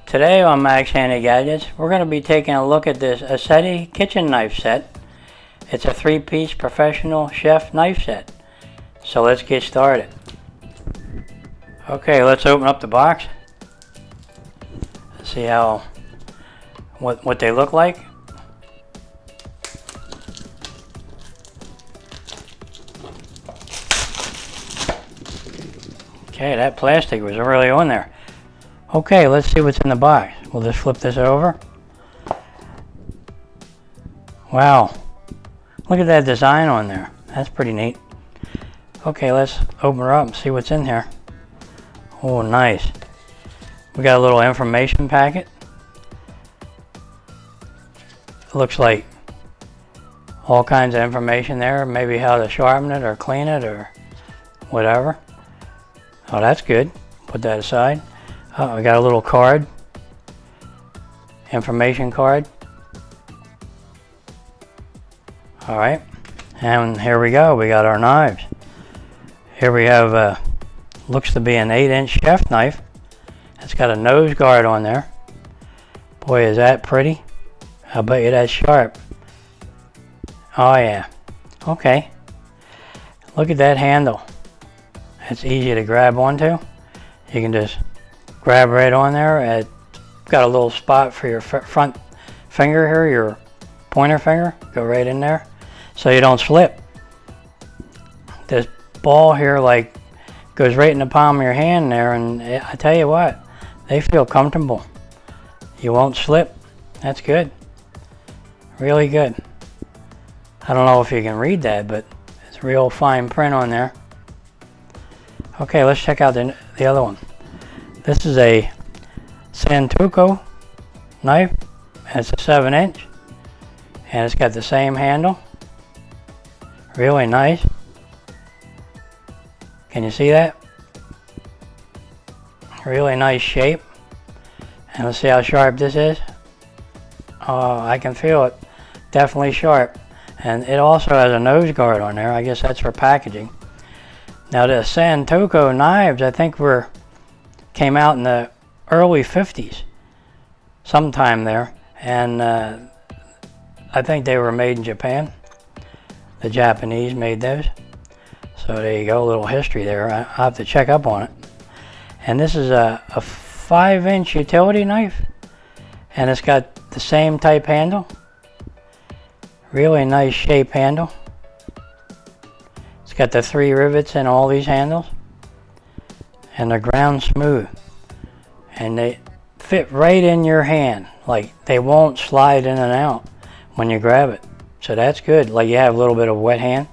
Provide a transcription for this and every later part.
Today on Max Handy Gadgets, we're going to be taking a look at this ASETY kitchen knife set. It's a 3-piece professional chef knife set. So let's get started. Okay, let's open up the box. See what they look like. Okay, that plastic was really on there. Okay, let's see what's in the box. We'll just flip this over. Wow, look at that design on there. That's pretty neat. Okay, let's open her up and see what's in here. Oh, nice. We got a little information packet. It looks like all kinds of information there. Maybe how to sharpen it or clean it or whatever. Oh, that's good. Put that aside. Oh, we got a little card. Information card. Alright. And here we go. We got our knives. Here we have, looks to be an 8-inch chef knife. It's got a nose guard on there. Boy, is that pretty. I bet you that's sharp. Oh yeah. Okay. Look at that handle. It's easy to grab onto. You can just grab right on there. It's got a little spot for your front finger here, your pointer finger. Go right in there so you don't slip. This ball here like goes right in the palm of your hand there, and I tell you what, they feel comfortable. You won't slip. That's good. Really good. I don't know if you can read that, but it's real fine print on there. Okay, let's check out the other one. This is a Santoku knife, and it's a 7-inch, and it's got the same handle. Really nice. Can you see that? Really nice shape. And let's see how sharp this is. Oh, I can feel it. Definitely sharp. And it also has a nose guard on there. I guess that's for packaging. Now the Santoku knives, I think came out in the early 50s, sometime there, and I think they were made in Japan. The Japanese made those. So there you go, a little history there. I'll have to check up on it. And this is a 5-inch utility knife, and it's got the same type handle. Really nice shape handle. It's got the 3 rivets in all these handles, and they're ground smooth, and they fit right in your hand. Like, they won't slide in and out when you grab it, so that's good. Like, you have a little bit of wet hand,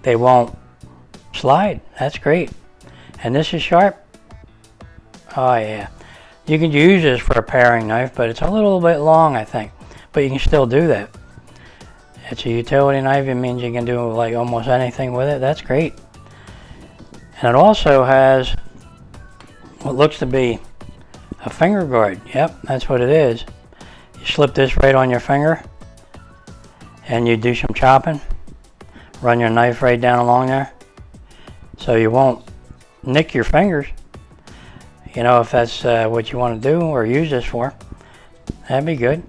they won't slide. That's great. And this is sharp. Oh yeah, you can use this for a paring knife, but it's a little bit long, I think, but you can still do that. It's a utility knife. It means you can do like almost anything with it. That's great. And it also has what looks to be a finger guard. Yep, that's what it is. You slip this right on your finger, and you do some chopping. Run your knife right down along there, so you won't nick your fingers. You know, if that's what you want to do or use this for, that'd be good.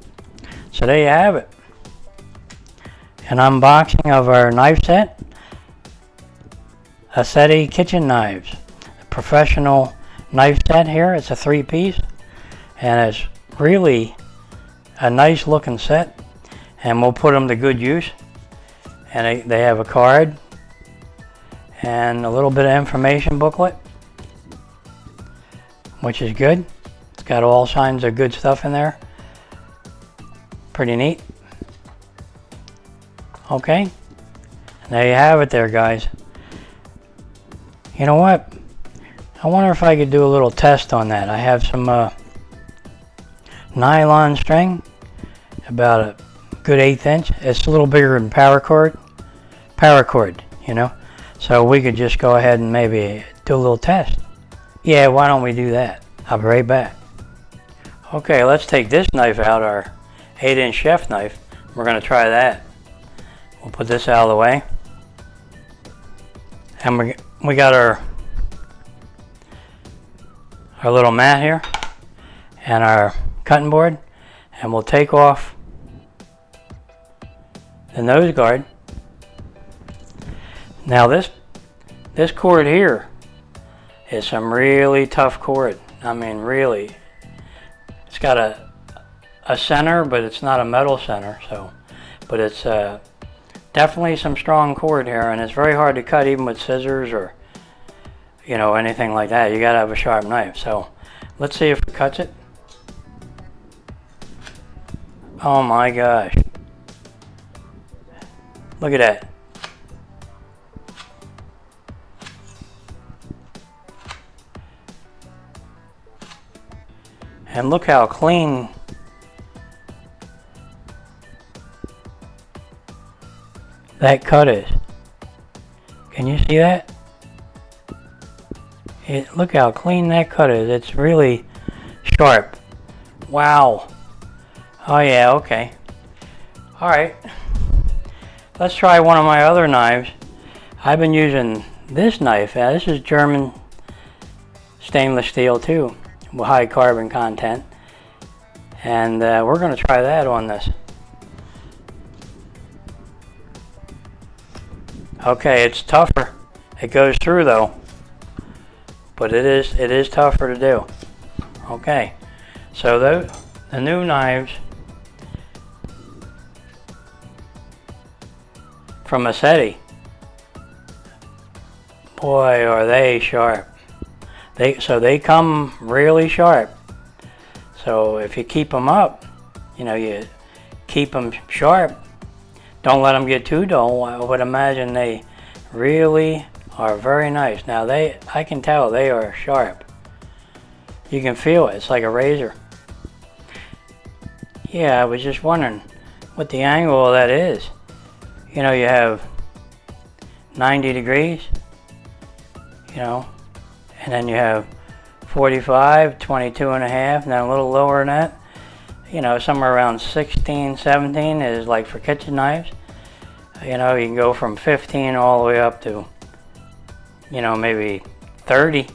So there you have it. An unboxing of our knife set. ASETY kitchen knives. A professional knife set here. It's a 3-piece, and it's really a nice looking set, and we'll put them to good use. And they have a card and a little bit of information booklet, which is good. It's got all kinds of good stuff in there. Pretty neat. Okay, and there you have it there, guys. You know what? I wonder if I could do a little test on that. I have some nylon string, about a good 1/8 inch. It's a little bigger than paracord, you know. So we could just go ahead and maybe do a little test. Yeah, why don't we do that? I'll be right back. Okay, let's take this knife out, our 8-inch chef knife. We're going to try that. We'll put this out of the way. And we got our little mat here. and our cutting board, and we'll take off the nose guard. Now this cord here is some really tough cord. I mean, really. It's got a center, but it's not a metal center. So, but it's definitely some strong cord here, and it's very hard to cut even with scissors or, you know, anything like that. You gotta have a sharp knife. So let's see if it cuts it. Oh my gosh. Look at that. And look how clean that cut is. Can you see that? Look how clean that cut is. It's really sharp. Wow. Oh yeah, okay. Alright. Let's try one of my other knives. I've been using this knife. This is German stainless steel too, with high carbon content. And we're going to try that on this. Okay, it's tougher. It goes through though. But it is tougher to do. Okay. So the new knives from ASETY, boy, are they sharp. They come really sharp. So if you keep them up, you know, you keep them sharp. Don't let them get too dull. I would imagine they really are very nice. Now I can tell they are sharp. You can feel it. It's like a razor. Yeah, I was just wondering what the angle of that is. You know, you have 90 degrees, you know, and then you have 45, 22 and a half, and then a little lower than that. You know, somewhere around 16, 17 is like for kitchen knives. You know, you can go from 15 all the way up to, you know, maybe 30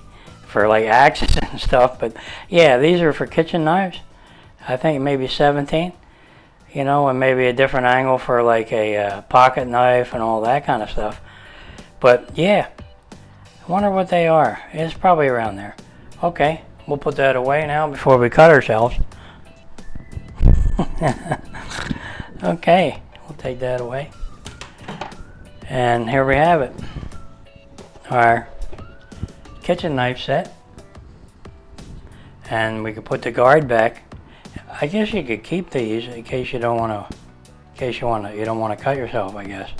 for like axes and stuff. But yeah, these are for kitchen knives. I think maybe 17. You know, and maybe a different angle for like a pocket knife and all that kind of stuff. But yeah, I wonder what they are. It's probably around there. Okay, we'll put that away now before we cut ourselves. Okay, we'll take that away. And here we have it. Our kitchen knife set. And we can put the guard back. I guess you could keep these in case you don't want to, you don't want to cut yourself, I guess.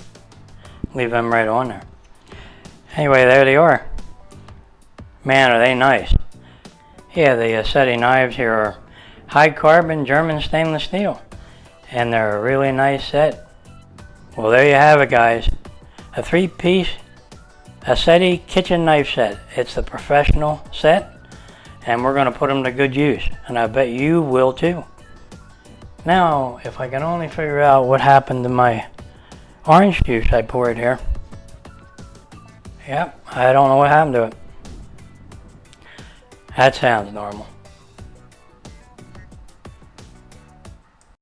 Leave them right on there. Anyway, there they are. Man, are they nice. Yeah, the ASETY knives here are high carbon German stainless steel. And they're a really nice set. Well, there you have it, guys. A 3-piece ASETY kitchen knife set. It's the professional set. And we're going to put them to good use. And I bet you will too. Now, if I can only figure out what happened to my orange juice I poured here. Yep, I don't know what happened to it. That sounds normal.